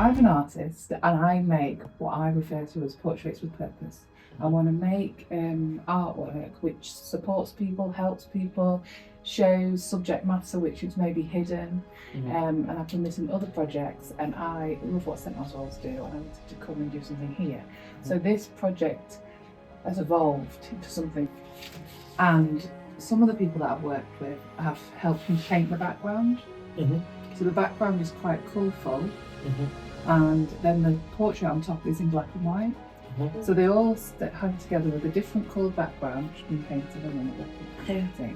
I'm an artist and I make what I refer to as portraits with purpose. I want to make artwork which supports people, helps people, shows subject matter which is maybe hidden. And I've done this in other projects, and I love what St Oswalds do, and I wanted to come and do something here. So this project has evolved into something, and some of the people that I've worked with have helped me paint the background. So the background is quite colourful, and then the portrait on top is in black and white. So they all hang together with a different coloured background, which has been painted and then a painting.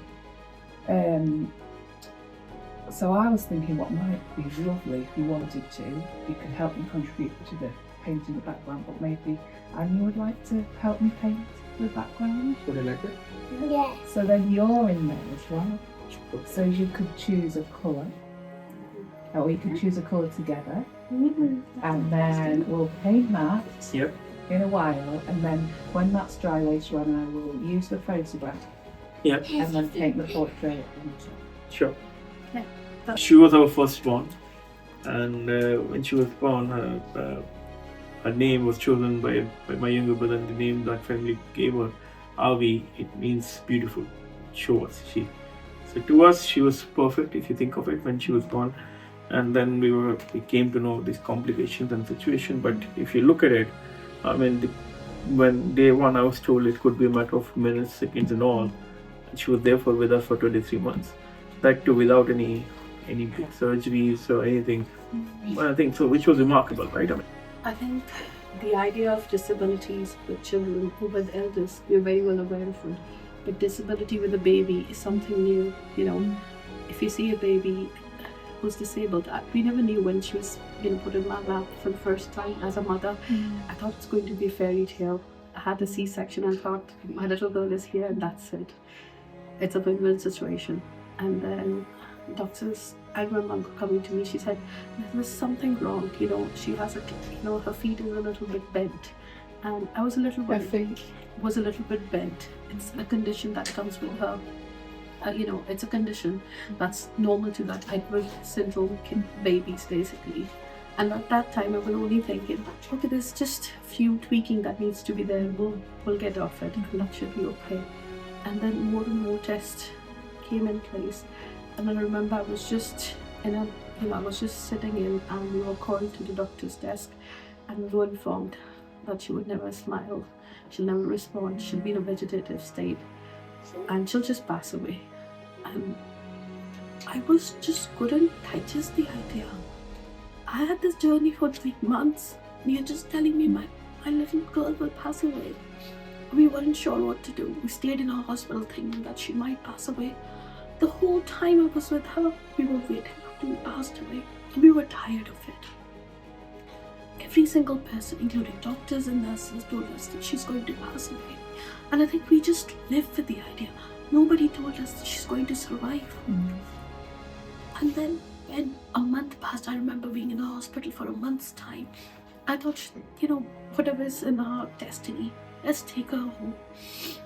So I was thinking what might be lovely if you wanted to, you could help me contribute to the painting the background, but maybe Annie would like to help me paint the background. Would you like it? Yes. So then you're in there as well. So you could choose a colour, or we could choose a colour together, and then we'll paint that in a while, and then when that's dry later on, I will use the photograph and then paint the portrait. Sure. She was our firstborn, and when she was born, her name was chosen by my younger brother, and the name that family gave her, Aarvi. It means beautiful. So to us, she was perfect, if you think of it, when she was born. And then we came to know these complications and situation. But if you look at it, I mean, when day one, I was told it could be a matter of minutes, seconds, and all. And she was therefore with us for 23 months. That too, without any big surgeries or anything. I think so, which was remarkable, right? I think the idea of disabilities with children who with elders, we're very well aware of it. But disability with a baby is something new. You know, if you see a baby who's disabled, we never knew when she was put in my lap for the first time as a mother. I thought it's going to be a fairy tale. I had a C-section and thought my little girl is here and that's it. It's a win-win situation. And then doctors, I remember uncle coming to me, she said, there's something wrong, she has her feet is a little bit bent. And I was a little bit, bent. It's a condition that comes with her. It's a condition that's normal to that Edward syndrome babies, basically. And at that time, I was only thinking, okay, there's just a few tweaking that needs to be there. We'll get off it, and that should be okay. And then more and more tests came in place. And then I remember I was just sitting in, and we were called to the doctor's desk, and we were informed that she would never smile, she'll never respond, she'll be in a vegetative state, and she'll just pass away. And I couldn't digest the idea. I had this journey for 3 months, and you're just telling me my little girl will pass away. We weren't sure what to do. We stayed in our hospital thinking that she might pass away. The whole time I was with her, we were waiting until we passed away. We were tired of it. Every single person, including doctors and nurses, told us that she's going to pass away. And I think we just lived with the idea. Nobody told us that she's going to survive. And then when a month passed, I remember being in the hospital for a month's time. I thought, whatever's in our destiny, let's take her home.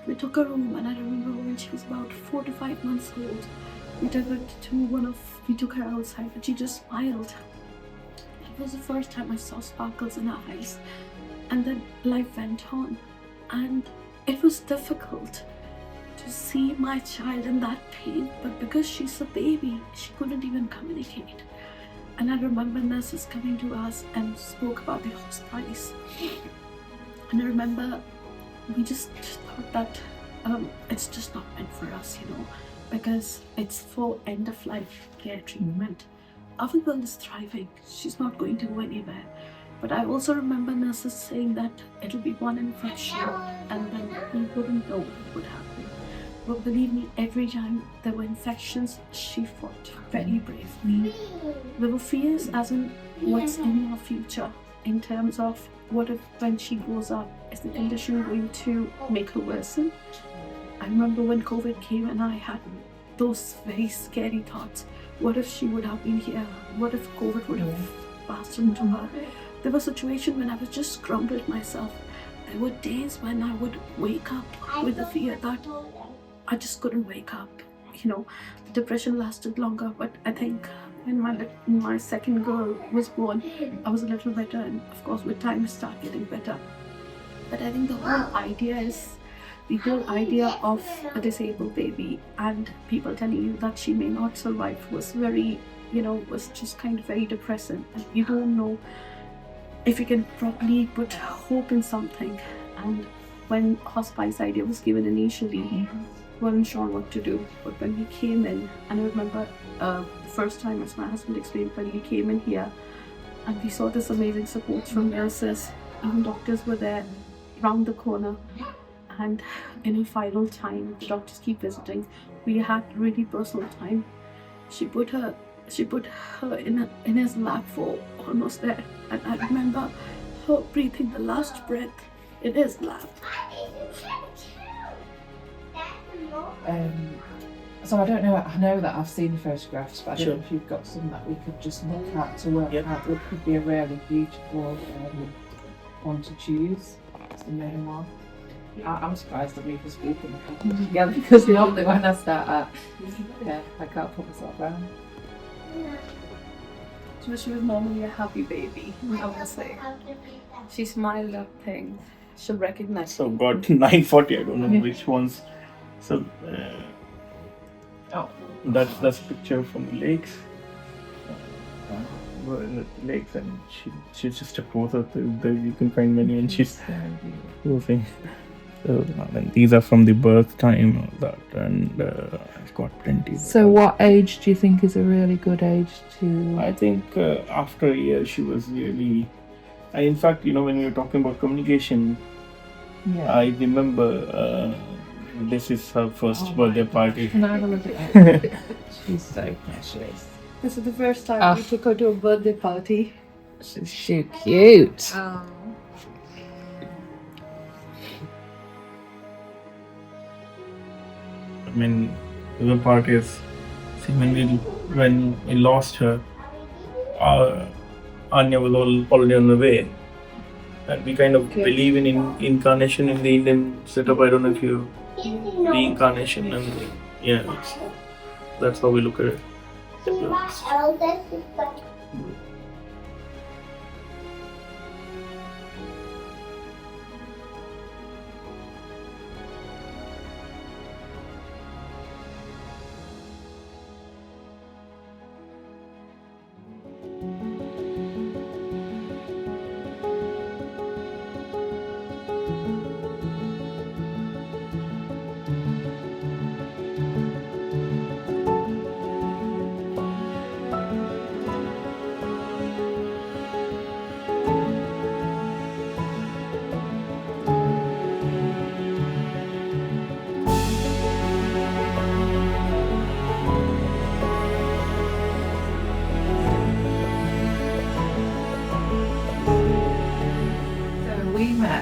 We took her home, and I remember when she was about 4 to 5 months old, we took her outside, and she just smiled. It was the first time I saw sparkles in her eyes. And then life went on, and it was difficult to see my child in that pain, but because she's a baby, she couldn't even communicate. And I remember nurses coming to us and spoke about the hospice. And I remember we just thought that it's just not meant for us, because it's for end-of-life care treatment. Our girl is thriving. She's not going to go anywhere. But I also remember nurses saying that it'll be one infection, and then we wouldn't know what would happen. But believe me, every time there were infections, she fought very bravely. There were fears as in what's in our future, in terms of what if when she grows up, is the condition going to make her worsen? I remember when COVID came and I had those very scary thoughts. What if she would have been here? What if COVID would have passed into her? There were situations when I was just crumbled myself. There were days when I would wake up with the fear that I just couldn't wake up. The depression lasted longer, but I think when my second girl was born, I was a little better, and of course with time it started getting better. But I think the whole idea of a disabled baby and people telling you that she may not survive was very, was just kind of very depressing. And you don't know if you can properly put hope in something. And when hospice idea was given initially, weren't sure what to do. But when we came in, and I remember the first time, as my husband explained, when we came in here and we saw this amazing support from nurses, even doctors were there round the corner. And in her final time, the doctors keep visiting. We had really personal time. She put her in his lap for almost there. And I remember her breathing the last breath in his lap. So I don't know, I know that I've seen the photographs, but I don't know if you've got some that we could just look at to work out what could be a really beautiful one to choose. It's the main one. I'm surprised that we can speak in the couple together, because normally when I start I can't put myself around. She was normally a happy baby, I would say. She smiled at things. She'll recognize. So got 940. I don't know which ones. So that's a picture from the lakes. Lakes, and she's just a photo. You can find many, and she's posing. So and these are from the birth time of that, and I've got plenty. So what age do you think is a really good age to? I think after a year she was really. In fact, when we were talking about communication, I remember this is her first birthday party. Can I have a look at her? She's so precious. This is the first time we took her to a birthday party. She's so cute. I mean, the part is, see, when we lost her, Anya was already on the way, and we kind of believe in incarnation in the Indian setup. I don't know if you reincarnation, and that's how we look at it.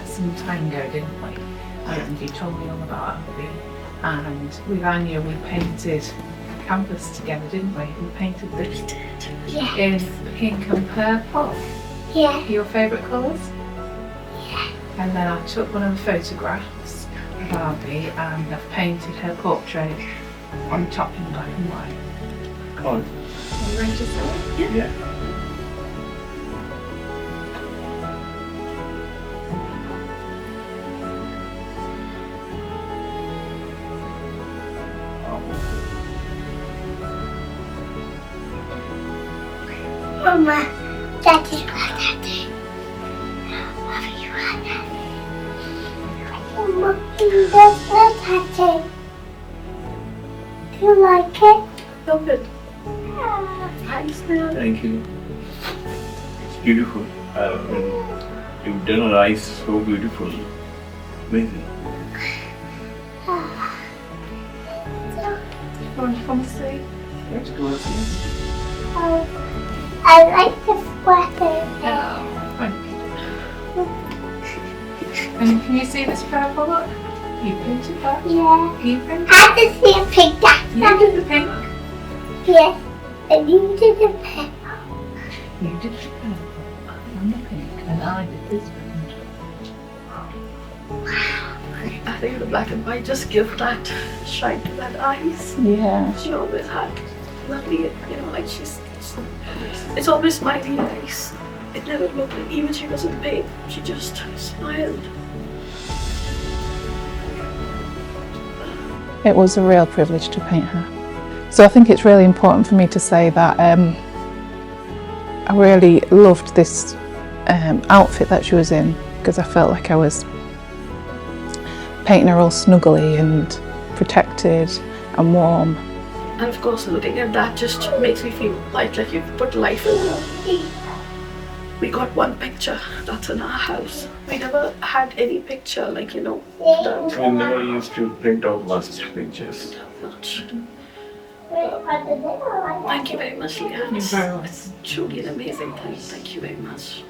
Some time ago, didn't we? And you told me all about Aarvi. And with Anya, we painted canvas together, didn't we? We painted this in pink and purple. Yeah. Your favourite colours? Yeah. And then I took one of the photographs of Aarvi and I've painted her portrait on top in black and white. Oh. Are you ready to see it? Yeah. Mama, Daddy's got Daddy. Mommy, you got Daddy. Mama, that's not Daddy. Do you like it? Love it. Thanks, Thank you. It's beautiful. You've done her eyes so beautiful. Amazing. You want to come see? Let's go and see. I like the sweater. Oh, thank you. And can you see this purple look? You painted that? Yeah. You painted I just see a pink duck. You did the pink. Yes. And you did the pink. You did the purple. And the pink. And I did this pink. I think the black and white just give that shine to that eyes. Yeah. She always had lovely, like she's It's always smiley face. It never looked like, even she was in pain, she just smiled. It was a real privilege to paint her. So I think it's really important for me to say that I really loved this outfit that she was in, because I felt like I was painting her all snuggly and protected and warm. And of course, looking at that just makes me feel like you've put life in her. We got one picture that's in our house. We never had any picture We never used to print out much pictures. much. Thank you very much, Leanne. You're very welcome. It's truly an amazing thing. Thank you very much.